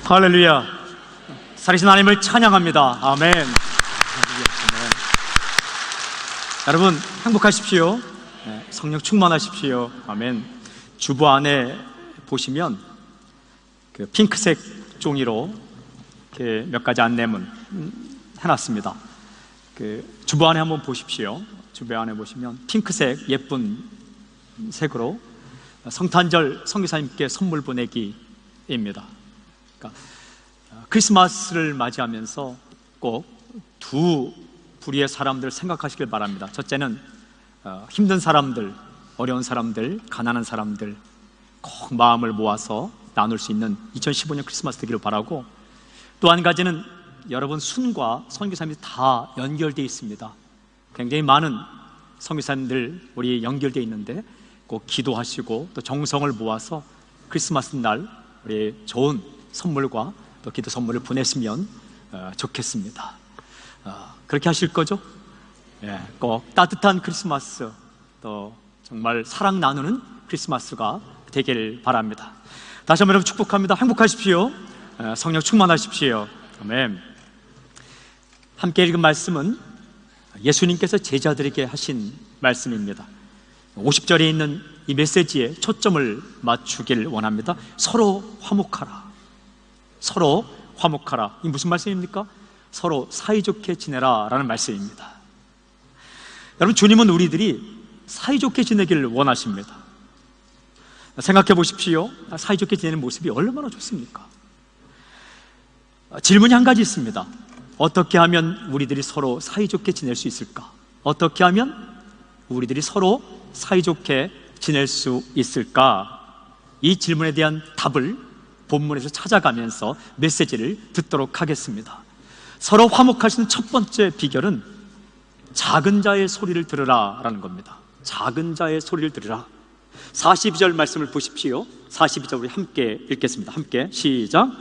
할렐루야. 살아계신 하나님을 찬양합니다. 아멘. 여러분 행복하십시오. 성령 충만하십시오. 아멘. 주보 안에 보시면 그 핑크색 종이로 이렇게 몇 가지 안내문 해놨습니다. 그 주보 안에 한번 보십시오. 주보 안에 보시면 핑크색 예쁜 색으로 성탄절 선교사님께 선물 보내기입니다. 그러니까 크리스마스를 맞이하면서 꼭 두 부류의 사람들을 생각하시길 바랍니다. 첫째는 힘든 사람들, 어려운 사람들, 가난한 사람들 꼭 마음을 모아서 나눌 수 있는 2015년 크리스마스 되기를 바라고, 또 한 가지는 여러분 순과 선교사님이 다 연결되어 있습니다. 굉장히 많은 선교사님들 우리 연결되어 있는데 꼭 기도하시고 또 정성을 모아서 크리스마스 날 우리 좋은 선물과 또 기도 선물을 보냈으면 좋겠습니다. 그렇게 하실 거죠? 예, 꼭 따뜻한 크리스마스, 또 정말 사랑 나누는 크리스마스가 되길 바랍니다. 다시 한번 여러분 축복합니다. 행복하십시오. 성령 충만하십시오. 아멘. 함께 읽은 말씀은 예수님께서 제자들에게 하신 말씀입니다. 50절에 있는 이 메시지에 초점을 맞추길 원합니다. 서로 화목하라. 서로 화목하라. 이 무슨 말씀입니까? 서로 사이좋게 지내라 라는 말씀입니다. 여러분, 주님은 우리들이 사이좋게 지내기를 원하십니다. 생각해 보십시오. 사이좋게 지내는 모습이 얼마나 좋습니까? 질문이 한 가지 있습니다. 어떻게 하면 우리들이 서로 사이좋게 지낼 수 있을까? 어떻게 하면 우리들이 서로 사이좋게 지낼 수 있을까? 이 질문에 대한 답을 본문에서 찾아가면서 메시지를 듣도록 하겠습니다. 서로 화목할 수 있는 첫 번째 비결은 작은 자의 소리를 들으라 라는 겁니다. 작은 자의 소리를 들으라. 42절 말씀을 보십시오. 42절 우리 함께 읽겠습니다. 함께 시작.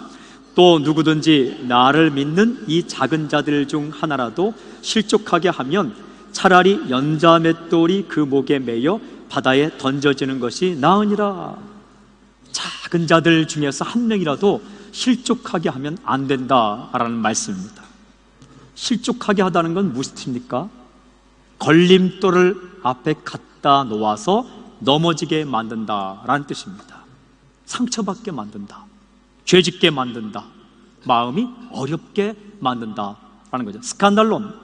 또 누구든지 나를 믿는 이 작은 자들 중 하나라도 실족하게 하면 차라리 연자 맷돌이 그 목에 매여 바다에 던져지는 것이 나으니라. 작은 자들 중에서 한 명이라도 실족하게 하면 안 된다라는 말씀입니다. 실족하게 하다는 건 무슨 뜻입니까? 걸림돌을 앞에 갖다 놓아서 넘어지게 만든다라는 뜻입니다. 상처받게 만든다, 죄짓게 만든다, 마음이 어렵게 만든다라는 거죠. 스칸달론,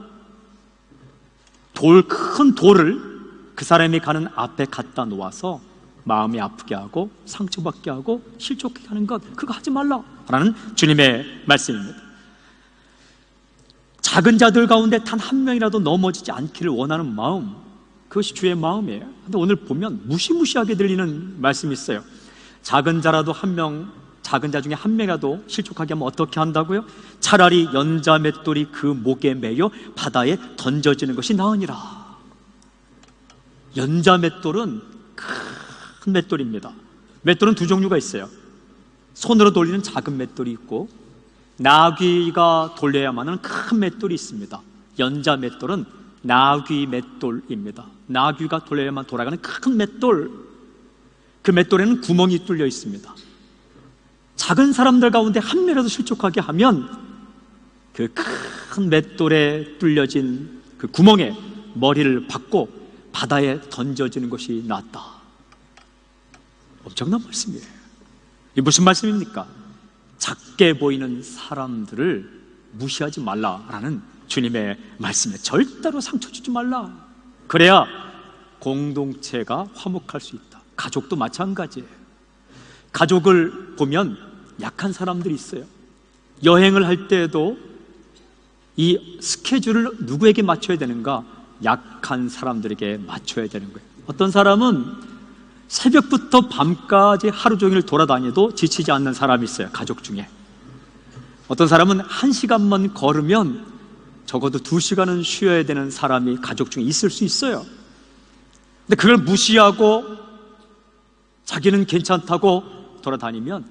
큰 돌을 그 사람이 가는 앞에 갖다 놓아서 마음이 아프게 하고 상처받게 하고 실족하게 하는 것, 그거 하지 말라라는 주님의 말씀입니다. 작은 자들 가운데 단 한 명이라도 넘어지지 않기를 원하는 마음, 그것이 주의 마음이에요. 근데 오늘 보면 무시무시하게 들리는 말씀이 있어요. 작은 자라도 한 명, 작은 자 중에 한 명이라도 실족하게 하면 어떻게 한다고요? 차라리 연자 맷돌이 그 목에 매여 바다에 던져지는 것이 나으니라. 연자 맷돌은 큰 맷돌입니다. 맷돌은 두 종류가 있어요. 손으로 돌리는 작은 맷돌이 있고, 나귀가 돌려야만 하는 큰 맷돌이 있습니다. 연자 맷돌은 나귀 맷돌입니다. 나귀가 돌려야만 돌아가는 큰 맷돌, 그 맷돌에는 구멍이 뚫려 있습니다. 작은 사람들 가운데 한 명이라도 실족하게 하면 그 큰 맷돌에 뚫려진 그 구멍에 머리를 박고 바다에 던져지는 것이 낫다. 엄청난 말씀이에요. 이게 무슨 말씀입니까? 작게 보이는 사람들을 무시하지 말라라는 주님의 말씀이에요. 절대로 상처 주지 말라. 그래야 공동체가 화목할 수 있다. 가족도 마찬가지예요. 가족을 보면 약한 사람들이 있어요. 여행을 할 때에도 이 스케줄을 누구에게 맞춰야 되는가? 약한 사람들에게 맞춰야 되는 거예요. 어떤 사람은 새벽부터 밤까지 하루 종일 돌아다녀도 지치지 않는 사람이 있어요. 가족 중에. 어떤 사람은 1시간만 걸으면 적어도 2시간은 쉬어야 되는 사람이 가족 중에 있을 수 있어요. 근데 그걸 무시하고 자기는 괜찮다고 돌아다니면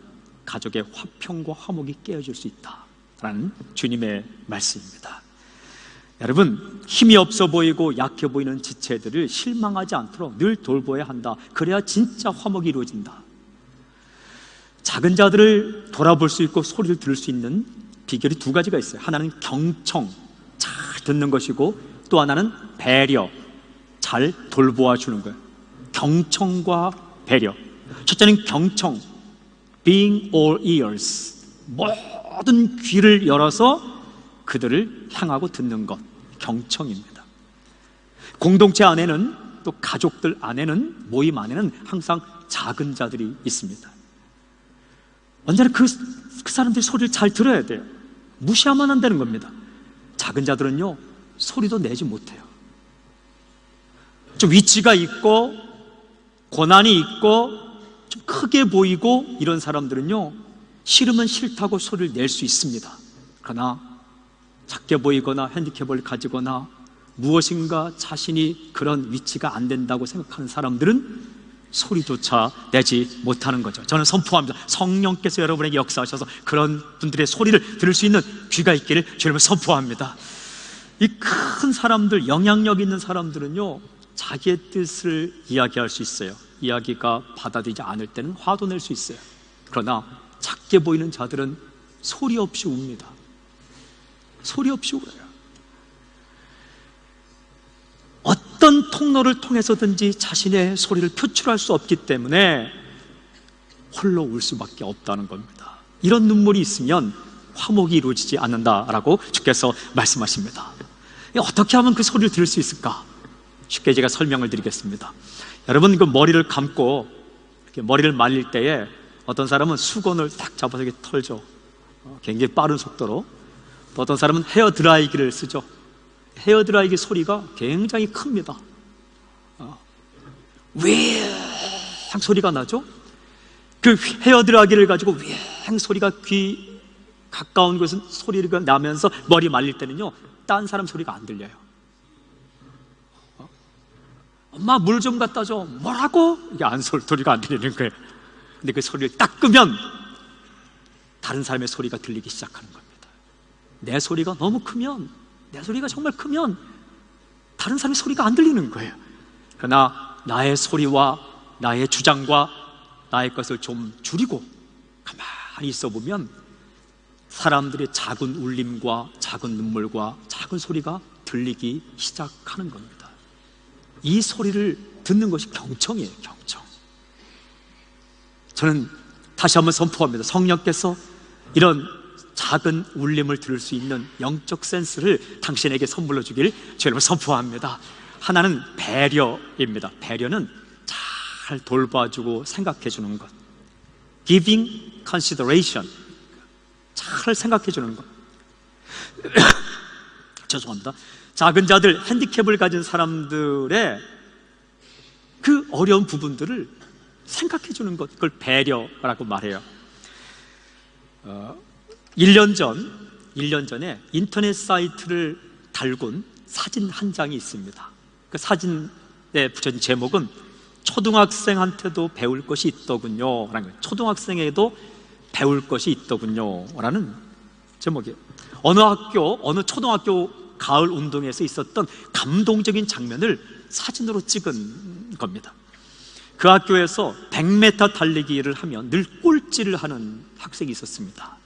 가족의 화평과 화목이 깨어질 수 있다라는 주님의 말씀입니다. 여러분, 힘이 없어 보이고 약해 보이는 지체들을 실망하지 않도록 늘 돌보아야 한다. 그래야 진짜 화목이 이루어진다. 작은 자들을 돌아볼 수 있고 소리를 들을 수 있는 비결이 두 가지가 있어요. 하나는 경청, 잘 듣는 것이고, 또 하나는 배려, 잘 돌보아 주는 거예요. 경청과 배려. 첫째는 경청, being all ears, 모든 귀를 열어서 그들을 향하고 듣는 것, 경청입니다. 공동체 안에는, 또 가족들 안에는, 모임 안에는 항상 작은 자들이 있습니다. 언제나 그 사람들이 소리를 잘 들어야 돼요. 무시하면 안 되는 겁니다. 작은 자들은요, 소리도 내지 못해요. 좀 위치가 있고 고난이 있고 좀 크게 보이고 이런 사람들은요, 싫으면 싫다고 소리를 낼 수 있습니다. 그러나 작게 보이거나 핸디캡을 가지거나 무엇인가 자신이 그런 위치가 안 된다고 생각하는 사람들은 소리조차 내지 못하는 거죠. 저는 선포합니다. 성령께서 여러분에게 역사하셔서 그런 분들의 소리를 들을 수 있는 귀가 있기를 주님을 선포합니다. 이 큰 사람들, 영향력 있는 사람들은요, 자기의 뜻을 이야기할 수 있어요. 이야기가 받아들이지 않을 때는 화도 낼 수 있어요. 그러나 작게 보이는 자들은 소리 없이 웁니다. 소리 없이 울어요. 어떤 통로를 통해서든지 자신의 소리를 표출할 수 없기 때문에 홀로 울 수밖에 없다는 겁니다. 이런 눈물이 있으면 화목이 이루어지지 않는다라고 주께서 말씀하십니다. 어떻게 하면 그 소리를 들을 수 있을까? 쉽게 제가 설명을 드리겠습니다. 여러분, 그 머리를 감고 이렇게 머리를 말릴 때에 어떤 사람은 수건을 딱 잡아서 이렇게 털죠. 굉장히 빠른 속도로. 또 어떤 사람은 헤어 드라이기를 쓰죠. 헤어 드라이기 소리가 굉장히 큽니다. 윙 소리가 나죠. 그 헤어 드라이기를 가지고 윙 소리가 귀 가까운 곳은 소리가 나면서 머리 말릴 때는요, 딴 사람 소리가 안 들려요. 엄마 물 좀 갖다 줘. 뭐라고? 이게 소리가 안 들리는 거예요. 근데 그 소리를 딱 끄면 다른 사람의 소리가 들리기 시작하는 겁니다. 내 소리가 너무 크면, 내 소리가 정말 크면 다른 사람의 소리가 안 들리는 거예요. 그러나 나의 소리와 나의 주장과 나의 것을 좀 줄이고 가만히 있어 보면 사람들의 작은 울림과 작은 눈물과 작은 소리가 들리기 시작하는 겁니다. 이 소리를 듣는 것이 경청이에요. 경청. 저는 다시 한번 선포합니다. 성령께서 이런 작은 울림을 들을 수 있는 영적 센스를 당신에게 선물로 주기를 주님을 선포합니다. 하나는 배려입니다. 배려는 잘 돌봐주고 생각해 주는 것, giving consideration, 잘 생각해 주는 것. 죄송합니다. 작은 자들, 핸디캡을 가진 사람들의 그 어려운 부분들을 생각해 주는 것, 그걸 배려라고 말해요. 1년 전에 인터넷 사이트를 달군 사진 한 장이 있습니다. 그 사진에 붙여진 제목은 초등학생한테도 배울 것이 있더군요 라는 거예요. 초등학생에도 배울 것이 있더군요 라는 제목이에요. 어느 초등학교 가을 운동회에서 있었던 감동적인 장면을 사진으로 찍은 겁니다. 그 학교에서 100m 달리기를 하면 늘 꼴찌를 하는 학생이 있었습니다.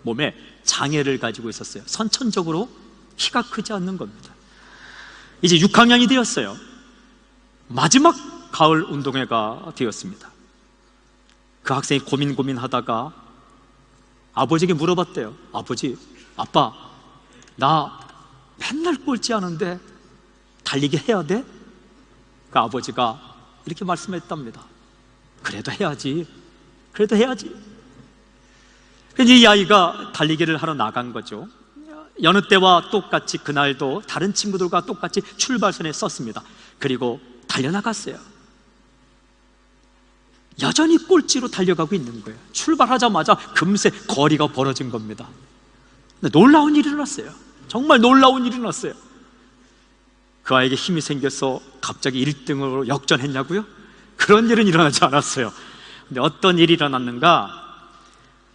몸에 장애를 가지고 있었어요. 선천적으로 키가 크지 않는 겁니다. 이제 6학년이 되었어요. 마지막 가을 운동회가 되었습니다. 그 학생이 고민하다가 아버지에게 물어봤대요. 아버지, 아빠, 나 맨날 꼴찌 하는데 달리기 해야 돼? 그 아버지가 이렇게 말씀했답니다. 그래도 해야지. 그래도 해야지. 이 아이가 달리기를 하러 나간 거죠. 여느 때와 똑같이 그날도 다른 친구들과 똑같이 출발선에 섰습니다. 그리고 달려나갔어요. 여전히 꼴찌로 달려가고 있는 거예요. 출발하자마자 금세 거리가 벌어진 겁니다. 놀라운 일이 일어났어요. 정말 놀라운 일이 일어났어요. 그 아이에게 힘이 생겨서 갑자기 1등으로 역전했냐고요? 그런 일은 일어나지 않았어요. 근데 어떤 일이 일어났는가?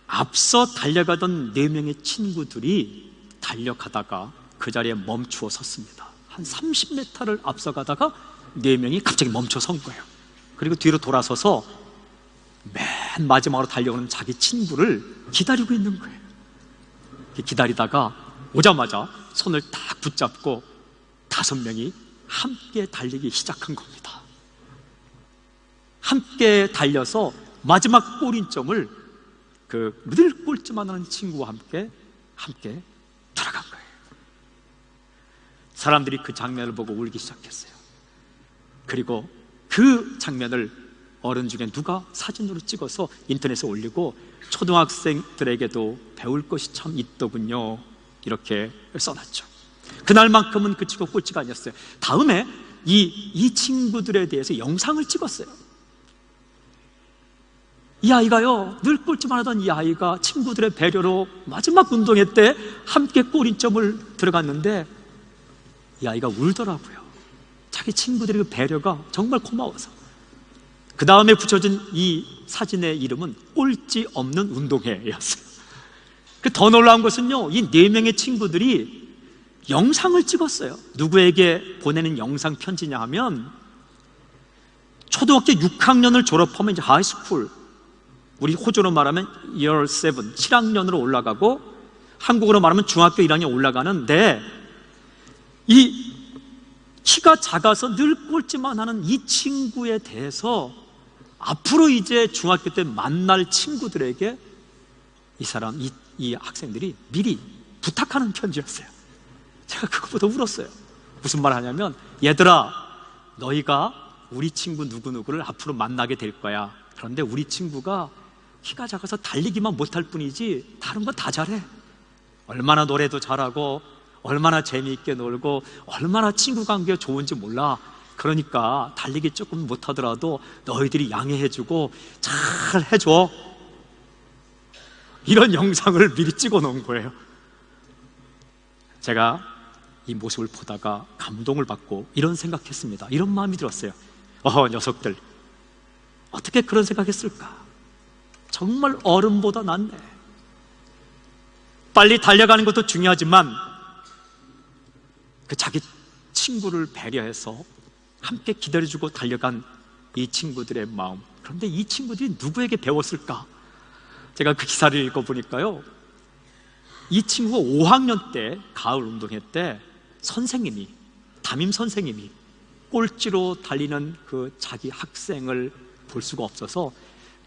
앞서 달려가던 4명의 친구들이 달려가다가 그 자리에 멈추어 섰습니다. 한 30m를 앞서가다가 4명이 갑자기 멈춰 선 거예요. 그리고 뒤로 돌아서서 맨 맨 마지막으로 달려오는 자기 친구를 기다리고 있는 거예요. 기다리다가 오자마자 손을 딱 붙잡고 5명이 함께 달리기 시작한 겁니다. 함께 달려서 마지막 골인점을 늘 꼴찌만 하는 친구와 함께 돌아간 거예요. 사람들이 그 장면을 보고 울기 시작했어요. 그리고 그 장면을 어른 중에 누가 사진으로 찍어서 인터넷에 올리고 초등학생들에게도 배울 것이 참 있더군요, 이렇게 써놨죠. 그날만큼은 그 친구가 꼴찌가 아니었어요. 다음에 이 친구들에 대해서 영상을 찍었어요. 이 아이가요, 늘 꼴찌만 하던 이 아이가 친구들의 배려로 마지막 운동회 때 함께 골인점을 들어갔는데 이 아이가 울더라고요. 자기 친구들의 그 배려가 정말 고마워서. 그 다음에 붙여진 이 사진의 이름은 꼴찌 없는 운동회였어요. 더 놀라운 것은요, 이 4명의 친구들이 영상을 찍었어요. 누구에게 보내는 영상 편지냐 하면 초등학교 6학년을 졸업하면 이제 하이스쿨, 우리 호주로 말하면 year 7, 7학년으로 올라가고 한국으로 말하면 중학교 1학년 올라가는데 이 키가 작아서 늘 꼴찌만 하는 이 친구에 대해서 앞으로 이제 중학교 때 만날 친구들에게 이 학생들이 미리 부탁하는 편지였어요. 제가 그것보다 울었어요. 무슨 말 하냐면, 얘들아, 너희가 우리 친구 누구누구를 앞으로 만나게 될 거야. 그런데 우리 친구가 키가 작아서 달리기만 못할 뿐이지 다른 건 다 잘해. 얼마나 노래도 잘하고 얼마나 재미있게 놀고 얼마나 친구 관계가 좋은지 몰라. 그러니까 달리기 조금 못하더라도 너희들이 양해해주고 잘 해줘. 이런 영상을 미리 찍어 놓은 거예요. 제가 이 모습을 보다가 감동을 받고 이런 생각했습니다. 이런 마음이 들었어요. 녀석들 어떻게 그런 생각했을까? 정말 어른보다 낫네. 빨리 달려가는 것도 중요하지만 그 자기 친구를 배려해서 함께 기다려주고 달려간 이 친구들의 마음. 그런데 이 친구들이 누구에게 배웠을까? 제가 그 기사를 읽어보니까요, 이 친구가 5학년 때 가을 운동회 때 담임 선생님이 꼴찌로 달리는 그 자기 학생을 볼 수가 없어서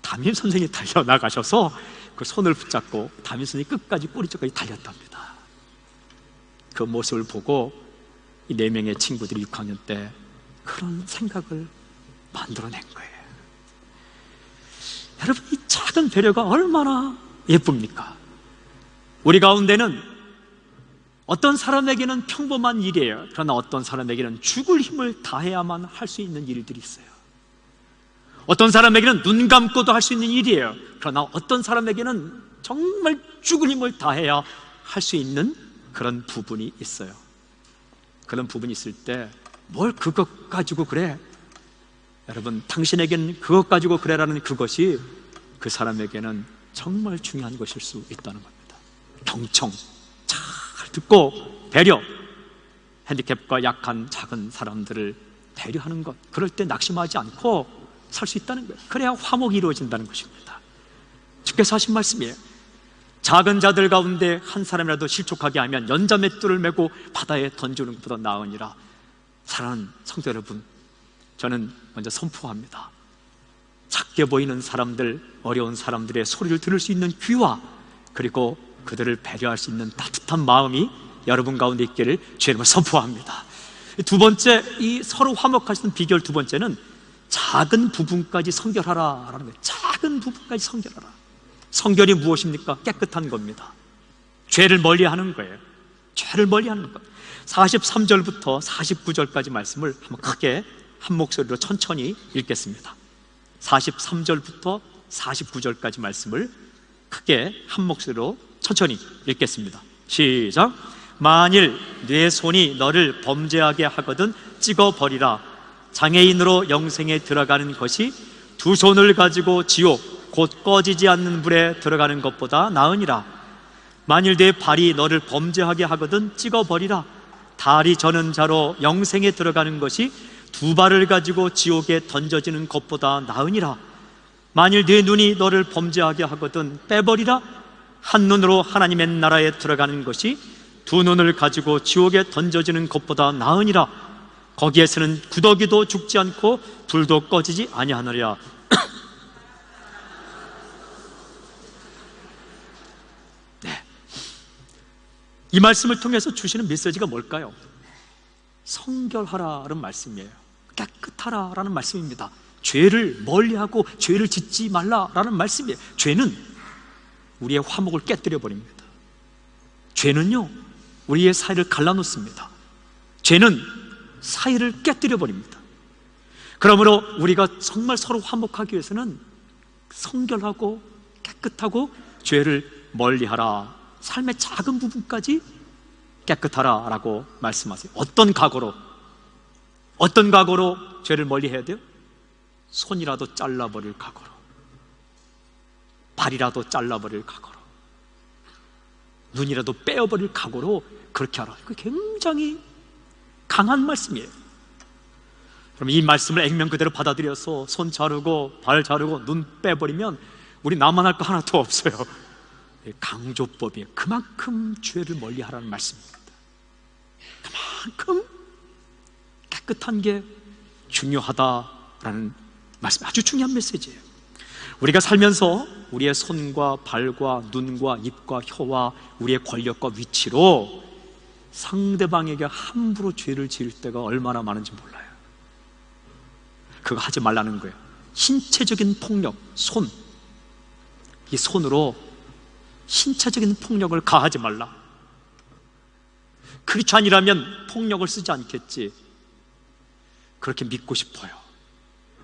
담임 선생님이 달려나가셔서 그 손을 붙잡고 담임 선생님이 끝까지 꼬리쪽까지 달렸답니다. 그 모습을 보고 이 4명의 친구들이 6학년 때 그런 생각을 만들어낸 거예요. 여러분, 이 작은 배려가 얼마나 예쁩니까? 우리 가운데는 어떤 사람에게는 평범한 일이에요. 그러나 어떤 사람에게는 죽을 힘을 다해야만 할 수 있는 일들이 있어요. 어떤 사람에게는 눈 감고도 할 수 있는 일이에요. 그러나 어떤 사람에게는 정말 죽을 힘을 다해야 할 수 있는 그런 부분이 있어요. 그런 부분이 있을 때 뭘 그것 가지고 그래? 여러분, 당신에게는 그것 가지고 그래라는 그것이 그 사람에게는 정말 중요한 것일 수 있다는 겁니다. 경청, 잘 듣고 배려, 핸디캡과 약한 작은 사람들을 배려하는 것, 그럴 때 낙심하지 않고 살 수 있다는 거예요. 그래야 화목이 이루어진다는 것입니다. 주께서 하신 말씀이에요. 작은 자들 가운데 한 사람이라도 실족하게 하면 연자맷돌을 메고 바다에 던지는 것보다 나으니라. 사랑하는 성도 여러분, 저는 먼저 선포합니다. 작게 보이는 사람들, 어려운 사람들의 소리를 들을 수 있는 귀와 그리고 그들을 배려할 수 있는 따뜻한 마음이 여러분 가운데 있기를 주의 이름으로 선포합니다. 두 번째, 이 서로 화목하시는 비결 두 번째는 작은 부분까지 성결하라라는 거예요. 작은 부분까지 성결하라. 성결이 무엇입니까? 깨끗한 겁니다. 죄를 멀리하는 거예요. 죄를 멀리하는 것. 43절부터 49절까지 말씀을 한번 크게 한 목소리로 천천히 읽겠습니다. 43절부터 49절까지 말씀을 크게 한 목소리로 천천히 읽겠습니다. 시작. 만일 네 손이 너를 범죄하게 하거든 찍어버리라. 장애인으로 영생에 들어가는 것이 두 손을 가지고 지옥 곧 꺼지지 않는 불에 들어가는 것보다 나으니라. 만일 네 발이 너를 범죄하게 하거든 찍어버리라. 다리 저는 자로 영생에 들어가는 것이 두 발을 가지고 지옥에 던져지는 것보다 나으니라. 만일 네 눈이 너를 범죄하게 하거든 빼버리라. 한 눈으로 하나님의 나라에 들어가는 것이 두 눈을 가지고 지옥에 던져지는 것보다 나으니라. 거기에서는 구더기도 죽지 않고 불도 꺼지지 아니하느랴. 네. 이 말씀을 통해서 주시는 메시지가 뭘까요? 성결하라는 말씀이에요. 깨끗하라라는 말씀입니다. 죄를 멀리하고 죄를 짓지 말라라는 말씀이에요. 죄는 우리의 화목을 깨뜨려 버립니다. 죄는요, 우리의 사이를 갈라놓습니다. 죄는 사이를 깨뜨려 버립니다. 그러므로 우리가 정말 서로 화목하기 위해서는 성결하고 깨끗하고 죄를 멀리하라. 삶의 작은 부분까지 깨끗하라라고 말씀하세요. 어떤 각오로 죄를 멀리해야 돼요? 손이라도 잘라버릴 각오로, 발이라도 잘라버릴 각오로, 눈이라도 빼어버릴 각오로 그렇게 하라. 그 굉장히 강한 말씀이에요. 그럼 이 말씀을 액면 그대로 받아들여서 손 자르고 발 자르고 눈 빼버리면 우리 나만 할 거 하나도 없어요. 강조법이에요. 그만큼 죄를 멀리하라는 말씀입니다. 그만큼 깨끗한 게 중요하다라는 말씀, 아주 중요한 메시지예요. 우리가 살면서 우리의 손과 발과 눈과 입과 혀와 우리의 권력과 위치로 상대방에게 함부로 죄를 지을 때가 얼마나 많은지 몰라요. 그거 하지 말라는 거예요. 신체적인 폭력, 이 손으로 신체적인 폭력을 가하지 말라. 크리스찬이라면 폭력을 쓰지 않겠지, 그렇게 믿고 싶어요.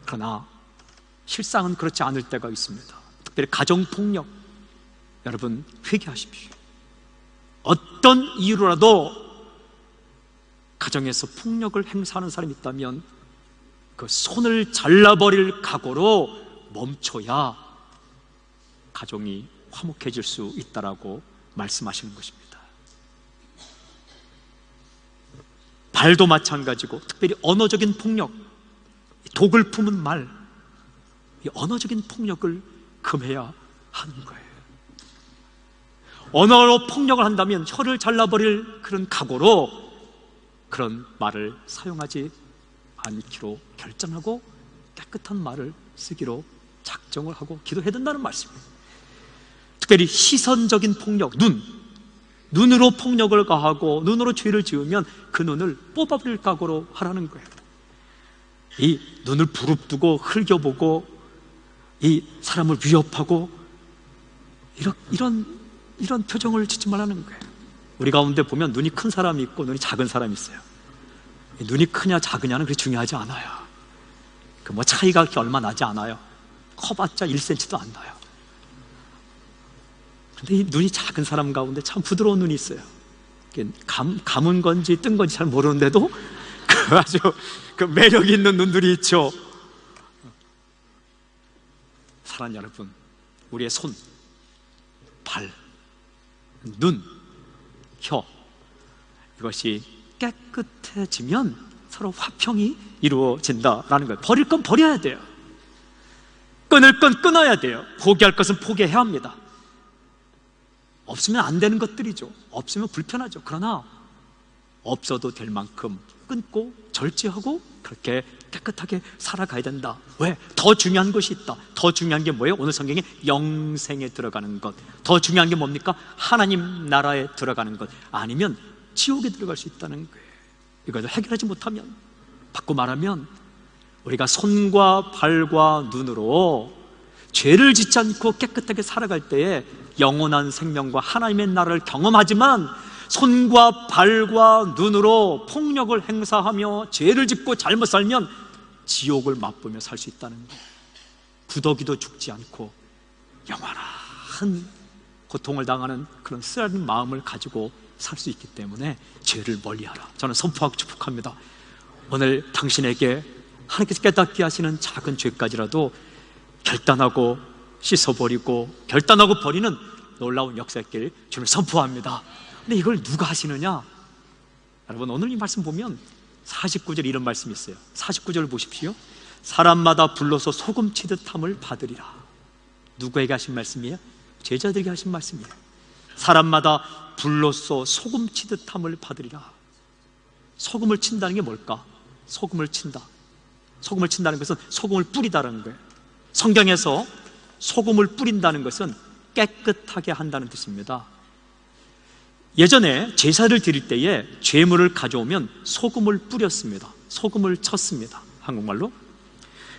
그러나 실상은 그렇지 않을 때가 있습니다. 특별히 가정폭력, 여러분 회개하십시오. 어떤 이유로라도 가정에서 폭력을 행사하는 사람이 있다면 그 손을 잘라버릴 각오로 멈춰야 가정이 화목해질 수 있다라고 말씀하시는 것입니다. 발도 마찬가지고, 특별히 언어적인 폭력, 독을 품은 말, 이 언어적인 폭력을 금해야 하는 거예요. 언어로 폭력을 한다면 혀를 잘라버릴 그런 각오로 그런 말을 사용하지 않기로 결정하고 깨끗한 말을 쓰기로 작정을 하고 기도해야 된다는 말씀이에요. 특별히 시선적인 폭력, 눈으로 폭력을 가하고 눈으로 죄를 지으면 그 눈을 뽑아버릴 각오로 하라는 거예요. 이 눈을 부릅뜨고 흘겨보고 이 사람을 위협하고 이런 표정을 짓지 말라는 거예요. 우리 가운데 보면 눈이 큰 사람이 있고 눈이 작은 사람이 있어요. 눈이 크냐 작으냐는 그렇게 중요하지 않아요. 그 뭐 차이가 그렇게 얼마 나지 않아요. 커봤자 1cm도 안 나요. 근데 이 눈이 작은 사람 가운데 참 부드러운 눈이 있어요. 감은 건지 뜬 건지 잘 모르는데도 아주 그 매력 있는 눈들이 있죠. 사랑하는 여러분, 우리의 손, 발, 눈, 혀, 이것이 깨끗해지면 서로 화평이 이루어진다라는 거예요. 버릴 건 버려야 돼요. 끊을 건 끊어야 돼요. 포기할 것은 포기해야 합니다. 없으면 안 되는 것들이죠. 없으면 불편하죠. 그러나 없어도 될 만큼 끊고 절제하고 그렇게 깨끗하게 살아가야 된다. 왜? 더 중요한 것이 있다. 더 중요한 게 뭐예요? 오늘 성경에 영생에 들어가는 것. 더 중요한 게 뭡니까? 하나님 나라에 들어가는 것. 아니면 지옥에 들어갈 수 있다는 거예요. 이걸 해결하지 못하면, 바꿔 말하면 우리가 손과 발과 눈으로 죄를 짓지 않고 깨끗하게 살아갈 때에 영원한 생명과 하나님의 나라를 경험하지만, 손과 발과 눈으로 폭력을 행사하며 죄를 짓고 잘못 살면 지옥을 맛보며 살 수 있다는 거예요. 구더기도 죽지 않고 영원한 고통을 당하는 그런 쓰라린 마음을 가지고 살 수 있기 때문에 죄를 멀리하라. 저는 선포하고 축복합니다. 오늘 당신에게 하나님께서 깨닫게 하시는 작은 죄까지라도 결단하고 씻어버리고 결단하고 버리는 놀라운 역사의 길 주님을 선포합니다. 근데 이걸 누가 하시느냐? 여러분, 오늘 이 말씀 보면 49절 이런 말씀이 있어요. 49절 보십시오. 사람마다 불러서 소금 치듯함을 받으리라. 누구에게 하신 말씀이에요? 제자들에게 하신 말씀이에요. 사람마다 불로써 소금 치듯 함을 받으리라. 소금을 친다는 게 뭘까? 소금을 친다. 소금을 친다는 것은 소금을 뿌리다라는 거예요. 성경에서 소금을 뿌린다는 것은 깨끗하게 한다는 뜻입니다. 예전에 제사를 드릴 때에 죄물을 가져오면 소금을 뿌렸습니다. 소금을 쳤습니다. 한국말로.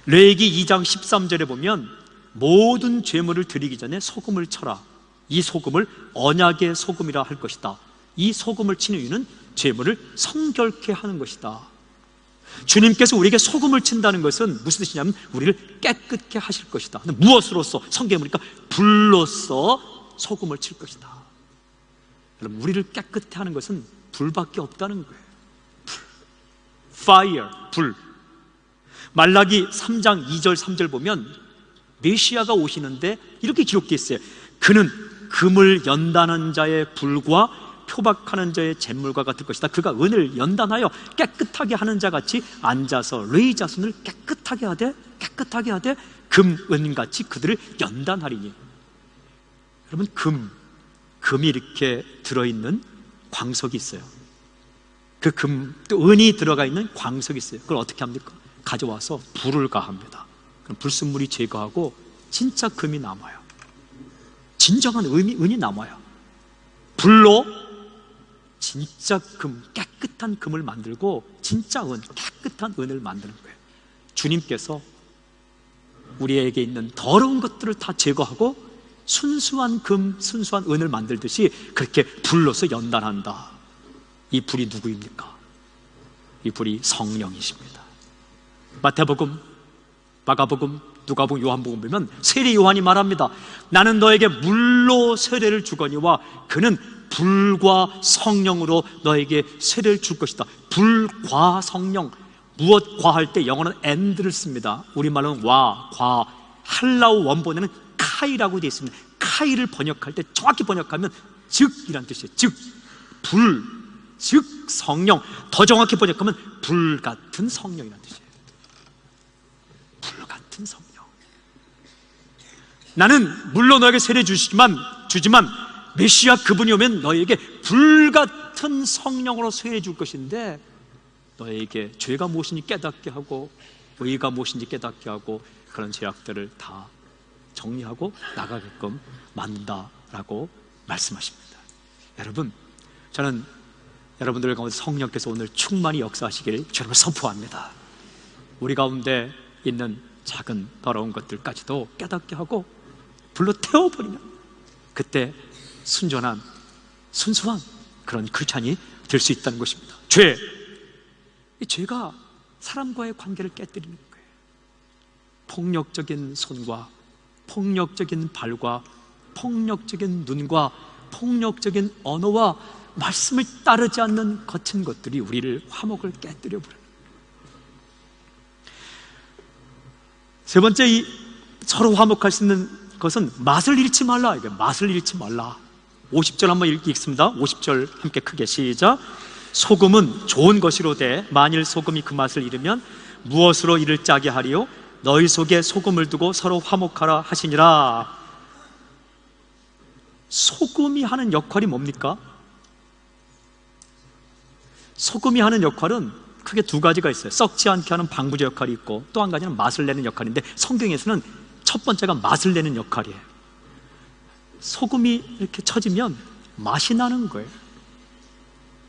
레위기 2장 13절에 보면 모든 죄물을 드리기 전에 소금을 쳐라. 이 소금을 언약의 소금이라 할 것이다. 이 소금을 치는 이유는 죄물을 성결케 하는 것이다. 주님께서 우리에게 소금을 친다는 것은 무슨 뜻이냐면 우리를 깨끗게 하실 것이다. 근데 무엇으로써? 성경에 보니까 불로써 소금을 칠 것이다. 여러분, 우리를 깨끗해 하는 것은 불밖에 없다는 거예요. 불. Fire, 불. 말라기 3장 2절 3절 보면 메시아가 오시는데 이렇게 기록되어 있어요. 그는 금을 연단하는 자의 불과 표박하는 자의 잿물과 같을 것이다. 그가 은을 연단하여 깨끗하게 하는 자 같이 앉아서 레위 자손을 깨끗하게 하되 금, 은같이 그들을 연단하리니. 여러분, 금이 이렇게 들어있는 광석이 있어요. 그 금, 또 은이 들어가 있는 광석이 있어요. 그걸 어떻게 합니까? 가져와서 불을 가합니다. 그럼 불순물이 제거하고 진짜 금이 남아요. 진정한 은이 남아요. 불로 진짜 금, 깨끗한 금을 만들고 진짜 깨끗한 은을 만드는 거예요. 주님께서 우리에게 있는 더러운 것들을 다 제거하고 순수한 금, 순수한 은을 만들듯이 그렇게 불로서 연단한다. 이 불이 누구입니까? 이 불이 성령이십니다. 마태복음, 마가복음, 누가복음, 요한복음 보면 세례 요한이 말합니다. 나는 너에게 물로 세례를 주거니와 그는 불과 성령으로 너에게 세례를 줄 것이다. 불과 성령. 무엇 과할 때 영어는 and를 씁니다. 우리말로는 와, 과. 할라우 원본에는 카이라고 되어 있습니다. 카이를 번역할 때 정확히 번역하면 즉이란 뜻이에요. 즉, 불, 즉 성령. 더 정확히 번역하면 불 같은 성령이라는 뜻이에요. 불 같은 성령. 나는 물론 너에게 세례 주지만 메시아 그분이 오면 너에게 불같은 성령으로 세례 줄 것인데 너에게 죄가 무엇인지 깨닫게 하고 의가 무엇인지 깨닫게 하고 그런 죄악들을 다 정리하고 나가게끔 만든다라고 말씀하십니다. 여러분, 저는 여러분들 가운데 성령께서 오늘 충만히 역사하시길 주님을 선포합니다. 우리 가운데 있는 작은 더러운 것들까지도 깨닫게 하고 불로 태워버리면 그때 순수한 그런 크리스찬이 될 수 있다는 것입니다. 이 죄가 사람과의 관계를 깨뜨리는 거예요. 폭력적인 손과 폭력적인 발과 폭력적인 눈과 폭력적인 언어와 말씀을 따르지 않는 거친 것들이 우리를 화목을 깨뜨려 버려요. 세 번째, 이 서로 화목할 수 있는 것은 맛을 잃지 말라. 이게 맛을 잃지 말라. 50절 한번 읽겠습니다. 50절 함께 크게 시작. 소금은 좋은 것이로되 만일 소금이 그 맛을 잃으면 무엇으로 이를 짜게 하리요? 너희 속에 소금을 두고 서로 화목하라 하시니라. 소금이 하는 역할이 뭡니까? 소금이 하는 역할은 크게 두 가지가 있어요. 썩지 않게 하는 방부제 역할이 있고 또 한 가지는 맛을 내는 역할인데 성경에서는 첫 번째가 맛을 내는 역할이에요. 소금이 이렇게 쳐지면 맛이 나는 거예요.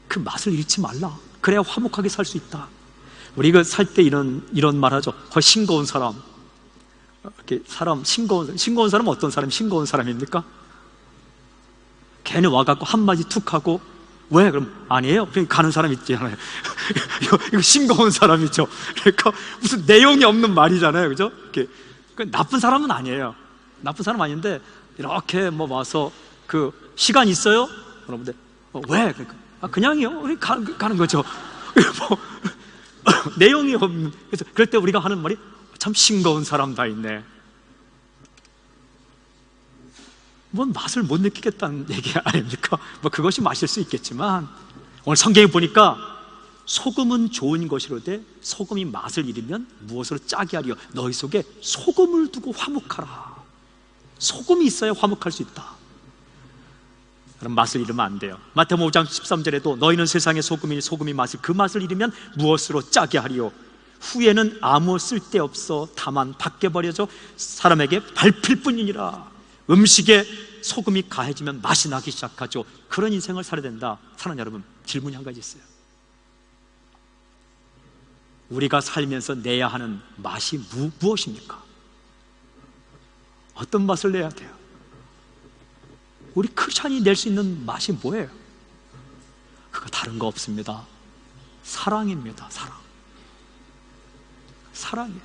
그 맛을 잃지 말라. 그래야 화목하게 살 수 있다. 우리가 살 때 이런 말 하죠. 거의 싱거운 사람. 이렇게 싱거운 사람은 어떤 사람이 싱거운 사람입니까? 걔는 와갖고 한마디 툭 하고 왜? 그럼 아니에요. 그냥 가는 사람 있잖아요. 이거 싱거운 사람이죠. 그러니까 무슨 내용이 없는 말이잖아요. 그죠? 이렇게. 나쁜 사람은 아니에요. 나쁜 사람 아닌데 이렇게 와서 그 시간 있어요? 여러분들 왜? 그러니까 그냥이요. 가는 거죠. 내용이 없는. 그래서 그럴 때 우리가 하는 말이 참 싱거운 사람 다 있네. 뭔 맛을 못 느끼겠다는 얘기 아닙니까? 그것이 맛일 수 있겠지만 오늘 성경에 보니까 소금은 좋은 것이로되 소금이 맛을 잃으면 무엇으로 짜게 하리요? 너희 속에 소금을 두고 화목하라. 소금이 있어야 화목할 수 있다. 그럼 맛을 잃으면 안 돼요. 마태복음 5장 13절에도 너희는 세상의 소금이니 소금이 그 맛을 잃으면 무엇으로 짜게 하리요? 후에는 아무 쓸데없어 다만 밖에 버려져 사람에게 밟힐 뿐이니라. 음식에 소금이 가해지면 맛이 나기 시작하죠. 그런 인생을 살아야 된다. 사랑하는 여러분, 질문이 한 가지 있어요. 우리가 살면서 내야 하는 맛이 무엇입니까? 어떤 맛을 내야 돼요? 우리 크리스찬이 낼 수 있는 맛이 뭐예요? 그거 다른 거 없습니다. 사랑입니다. 사랑이에요.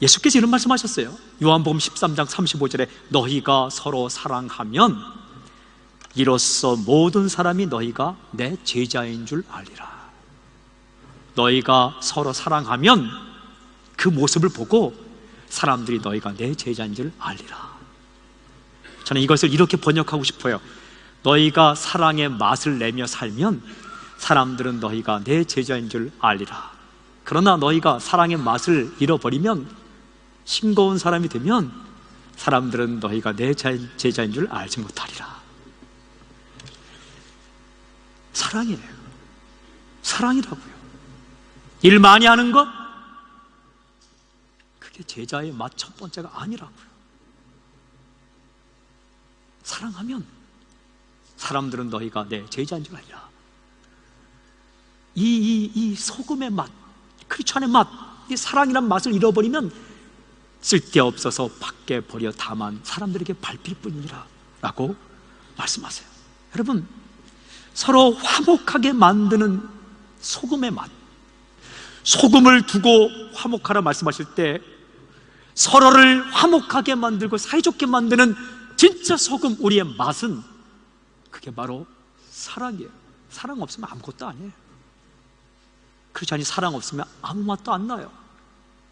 예수께서 이런 말씀하셨어요. 요한복음 13장 35절에 너희가 서로 사랑하면 이로써 모든 사람이 너희가 내 제자인 줄 알리라. 너희가 서로 사랑하면 그 모습을 보고 사람들이 너희가 내 제자인 줄 알리라. 저는 이것을 이렇게 번역하고 싶어요. 너희가 사랑의 맛을 내며 살면 사람들은 너희가 내 제자인 줄 알리라. 그러나 너희가 사랑의 맛을 잃어버리면, 싱거운 사람이 되면 사람들은 너희가 내 제자인 줄 알지 못하리라. 사랑이에요. 사랑이라고요. 일 많이 하는 것, 그게 제자의 맛 첫 번째가 아니라고요. 사랑하면 사람들은 너희가 내 제자인 줄 알리라. 이 소금의 맛, 크리스찬의 맛, 이 사랑이란 맛을 잃어버리면 쓸데없어서 밖에 버려 다만 사람들에게 밟힐 뿐이라 라고 말씀하세요. 여러분, 서로 화목하게 만드는 소금의 맛, 소금을 두고 화목하라 말씀하실 때 서로를 화목하게 만들고 사이좋게 만드는 진짜 소금, 우리의 맛은 그게 바로 사랑이에요. 사랑 없으면 아무것도 아니에요. 크리스찬이 사랑 없으면 아무 맛도 안 나요.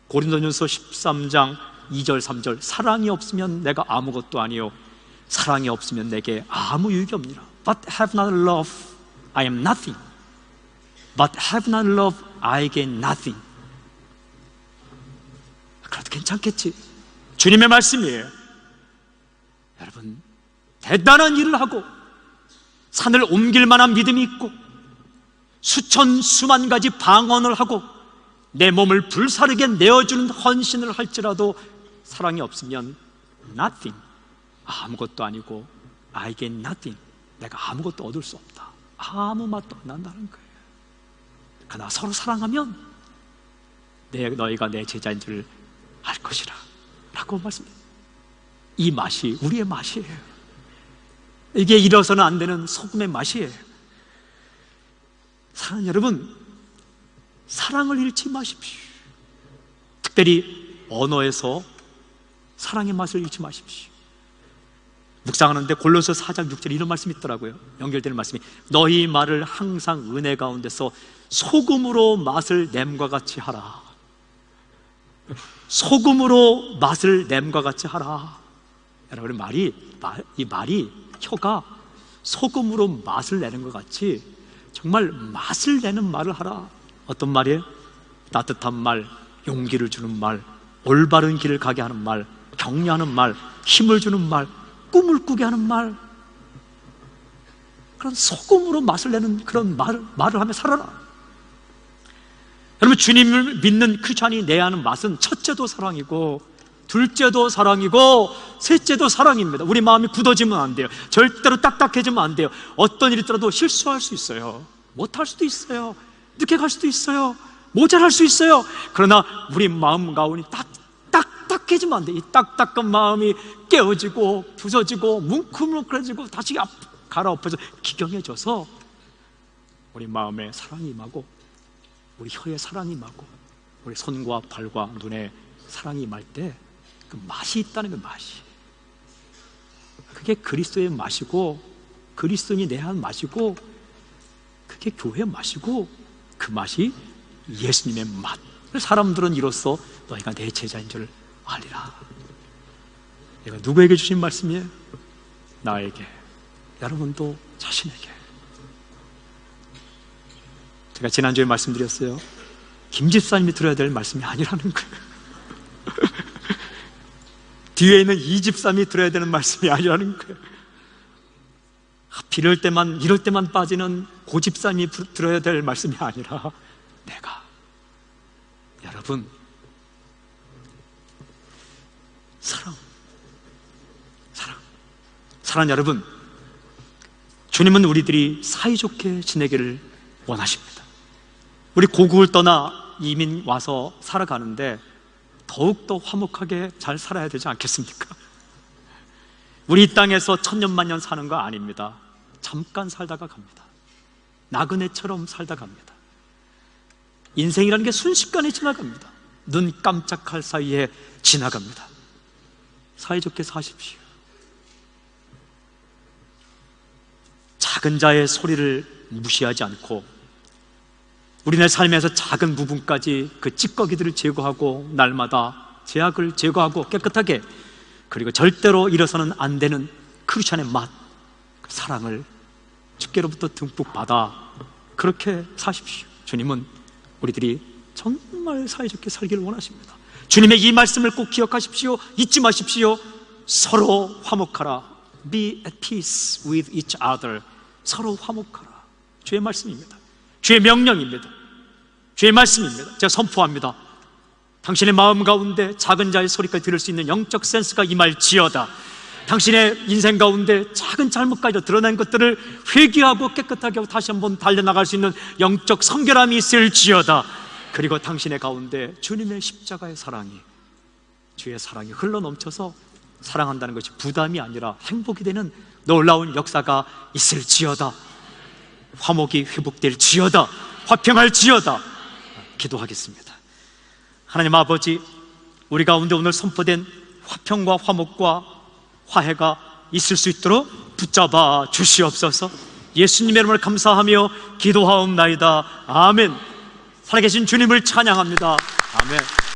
고린도전서 13장 2절 3절 사랑이 없으면 내가 아무것도 아니요 사랑이 없으면 내게 아무 유익이 없니라. But have not love, I am nothing. But have not love, I gain nothing. 그래도 괜찮겠지. 주님의 말씀이에요. 여러분, 대단한 일을 하고 산을 옮길 만한 믿음이 있고 수천 수만 가지 방언을 하고 내 몸을 불사르게 내어주는 헌신을 할지라도 사랑이 없으면 nothing, 아무것도 아니고 I get nothing, 내가 아무것도 얻을 수 없다. 아무 맛도 안 난다는 거예요. 그러나 서로 사랑하면 너희가 내 제자인 줄 알 것이라 라고 말씀해요. 이 맛이 우리의 맛이에요. 이게 잃어서는 안 되는 소금의 맛이에요. 사랑하는 여러분, 사랑을 잃지 마십시오. 특별히 언어에서 사랑의 맛을 잃지 마십시오. 묵상하는데 골로새 4장 6절에 이런 말씀이 있더라고요. 연결되는 말씀이 너희 말을 항상 은혜 가운데서 소금으로 맛을 냄과 같이 하라. 소금으로 맛을 냄과 같이 하라. 여러분, 이 말이 혀가 소금으로 맛을 내는 것 같이 정말 맛을 내는 말을 하라. 어떤 말이에요? 따뜻한 말, 용기를 주는 말, 올바른 길을 가게 하는 말, 격려하는 말, 힘을 주는 말, 꿈을 꾸게 하는 말, 그런 소금으로 맛을 내는 그런 말을 하며 살아라. 여러분, 주님을 믿는 크리스찬이 내야 하는 맛은 첫째도 사랑이고 둘째도 사랑이고 셋째도 사랑입니다. 우리 마음이 굳어지면 안 돼요. 절대로 딱딱해지면 안 돼요. 어떤 일이 있더라도 실수할 수 있어요. 못할 수도 있어요. 늦게 갈 수도 있어요. 모자랄 수 있어요. 그러나 우리 마음 가운데 딱딱해지면 안 돼요. 이 딱딱한 마음이 깨어지고 부서지고 뭉클뭉클해지고 다시 갈아엎어져 기경해져서 우리 마음에 사랑이 임하고 우리 혀에 사랑이 임하고 우리 손과 발과 눈에 사랑이 임할 때 그 맛이 있다는 그 맛이, 그게 그리스도의 맛이고 그리스도인이 내야 하는 맛이고 그게 교회의 맛이고 그 맛이 예수님의 맛. 사람들은 이로써 너희가 내 제자인 줄 알리라. 이거 누구에게 주신 말씀이에요? 나에게, 여러분도 자신에게. 제가 지난주에 말씀드렸어요. 김 집사님이 들어야 될 말씀이 아니라는 거예요. 뒤에 있는 이 집삼이 들어야 되는 말씀이 아니라는 거예요. 이럴 때만 빠지는 고집삼이 들어야 될 말씀이 아니라 내가, 여러분, 사랑 여러분, 주님은 우리들이 사이좋게 지내기를 원하십니다. 우리 고국을 떠나 이민 와서 살아가는데 더욱더 화목하게 잘 살아야 되지 않겠습니까? 우리 이 땅에서 천년만년 사는 거 아닙니다. 잠깐 살다가 갑니다. 나그네처럼 살다 갑니다. 인생이라는 게 순식간에 지나갑니다. 눈 깜짝할 사이에 지나갑니다. 사이좋게 사십시오. 작은 자의 소리를 무시하지 않고 우리네 삶에서 작은 부분까지 그 찌꺼기들을 제거하고 날마다 죄악을 제거하고 깨끗하게, 그리고 절대로 잃어서는 안 되는 크리스천의 맛, 그 사랑을 주께로부터 듬뿍 받아 그렇게 사십시오. 주님은 우리들이 정말 사이좋게 살기를 원하십니다. 주님의 이 말씀을 꼭 기억하십시오. 잊지 마십시오. 서로 화목하라. Be at peace with each other. 서로 화목하라. 주의 말씀입니다. 주의 명령입니다. 주의 말씀입니다. 제가 선포합니다. 당신의 마음 가운데 작은 자의 소리까지 들을 수 있는 영적 센스가 임할지어다. 당신의 인생 가운데 작은 잘못까지 드러난 것들을 회개하고 깨끗하게 하고 다시 한번 달려나갈 수 있는 영적 성결함이 있을지어다. 그리고 당신의 가운데 주님의 십자가의 사랑이, 주의 사랑이 흘러넘쳐서 사랑한다는 것이 부담이 아니라 행복이 되는 놀라운 역사가 있을지어다. 화목이 회복될지어다. 화평할지어다. 기도하겠습니다. 하나님 아버지, 우리 가운데 오늘 선포된 화평과 화목과 화해가 있을 수 있도록 붙잡아 주시옵소서. 예수님의 이름을 감사하며 기도하옵나이다. 아멘. 살아계신 주님을 찬양합니다. 아멘.